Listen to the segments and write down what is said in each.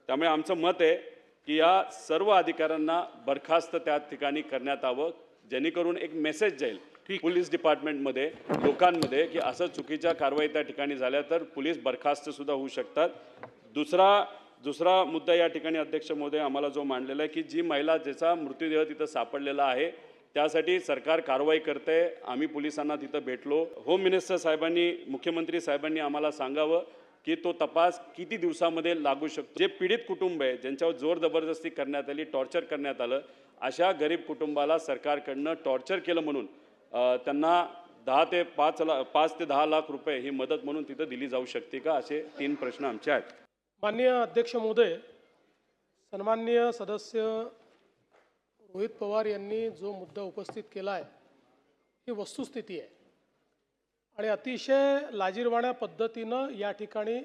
त्यामुळे आमचं मत आहे की या सर्व अधिकाऱ्यांना बरखास्त त्या ठिकाणी करण्यात यावं, जेणेकरून एक मेसेज जाईल पोलीस डिपार्टमेंटमध्ये लोकांमध्ये की असं चुकीच्या कारवाई त्या ठिकाणी झाल्या तर पोलीस बरखास्त सुद्धा होऊ शकतात। दुसरा मुद्दा या ठिकाणी अध्यक्ष महोदय आम्हाला जो मांडलेला आहे की जी महिला ज्याचा मृतदेह तिथं सापडलेला आहे त्यासाठी सरकार कारवाई करते। आम्ही पोलिसांना तिथं भेटलो, होम मिनिस्टर साहेबांनी मुख्यमंत्री साहेबांनी आम्हाला सांगावं की तो तपास किती दिवसामध्ये लागू शकतो। जे पीडित कुटुंब आहे ज्यांच्यावर जोर जबरदस्ती करण्यात आली, टॉर्चर करण्यात आलं, अशा गरीब कुटुंबाला सरकारकडनं टॉर्चर केलं म्हणून त्यांना 5 ते 10 लाख रुपये ही मदत म्हणून तिथं दिली जाऊ शकते का, असे 3 प्रश्न आमचे आहेत। माननीय अध्यक्ष महोदय, सन्माननीय सदस्य रोहित पवार यांनी जो मुद्दा उपस्थित केला आहे ही वस्तुस्थिती आहे आणि अतिशय लाजिरवाण्या पद्धतीनं या ठिकाणी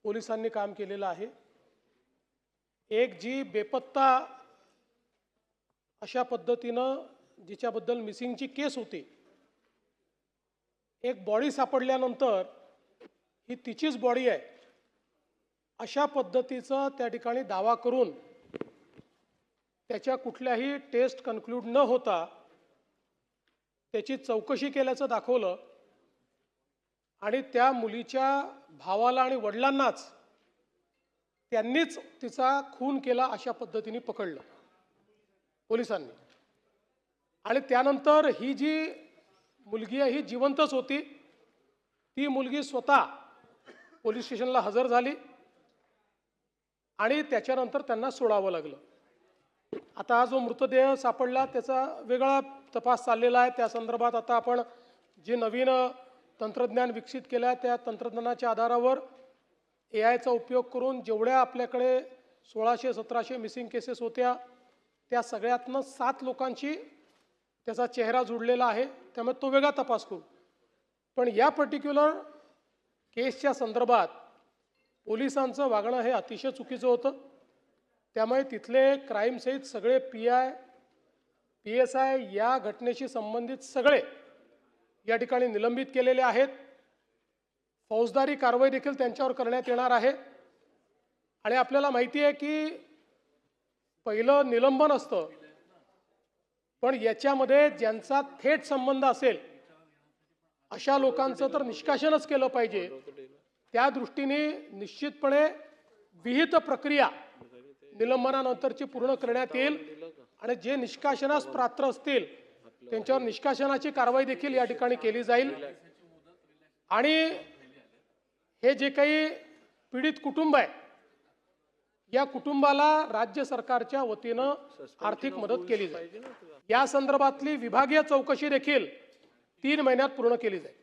पोलिसांनी काम केलेलं आहे। एक जी बेपत्ता अशा पद्धतीनं जिच्याबद्दल मिसिंगची केस होती, एक बॉडी सापडल्यानंतर ही तिचीच बॉडी आहे अशा पद्धतीचा त्या ठिकाणी दावा करून त्याच्या कुठल्याही टेस्ट कन्क्लूड न होता त्याची चौकशी केल्याचं दाखवलं आणि त्या मुलीच्या भावाला आणि वडिलांनाच त्यांनीच तिचा खून केला अशा पद्धतीने पकडलं पोलिसांनी। आणि त्यानंतर ही जी मुलगी आहे ही जिवंतच होती, ती मुलगी स्वतः पोलीस स्टेशनला हजर झाली आणि त्याच्यानंतर त्यांना सोडावं लागलं। आता हा जो मृतदेह सापडला त्याचा वेगळा तपास चाललेला आहे। त्या संदर्भात आता आपण जे नवीन तंत्रज्ञान विकसित केलं आहे त्या तंत्रज्ञानाच्या आधारावर AI चा उपयोग करून जेवढ्या आपल्याकडे 1600-1700 मिसिंग केसेस होत्या त्या सगळ्यातनं 7 लोकांची त्याचा चेहरा जुळलेला आहे, त्यामुळे तो वेगळा तपास करू। पण या पर्टिक्युलर केसच्या संदर्भात पोलिसांचं वागणं हे अतिशय चुकीचं होतं। त्यामुळे तिथले क्राईम सहित सगळे PI, PSI या घटनेशी संबंधित सगळे या ठिकाणी निलंबित केलेले आहेत। फौजदारी कारवाई देखील त्यांच्यावर करण्यात येणार आहे आणि आपल्याला माहिती आहे की पहिलं निलंबन असतं, पण याच्यामध्ये ज्यांचा थेट संबंध असेल अशा लोकांचं तर निष्कासनच केलं पाहिजे। त्या दृष्टीने निश्चितपणे विहित प्रक्रिया निलंबनानंतरची पूर्ण करण्यात येईल आणि जे निष्कासनास पात्र असतील त्यांच्यावर निष्कासनाची कारवाई देखील या ठिकाणी केली जाईल। आणि हे जे काही पीडित कुटुंब आहे या कुटुंबाला राज्य सरकारच्या वतीनं आर्थिक मदत केली जाईल। या संदर्भातली विभागीय चौकशी देखील 3 महिन्यात पूर्ण केली जाईल।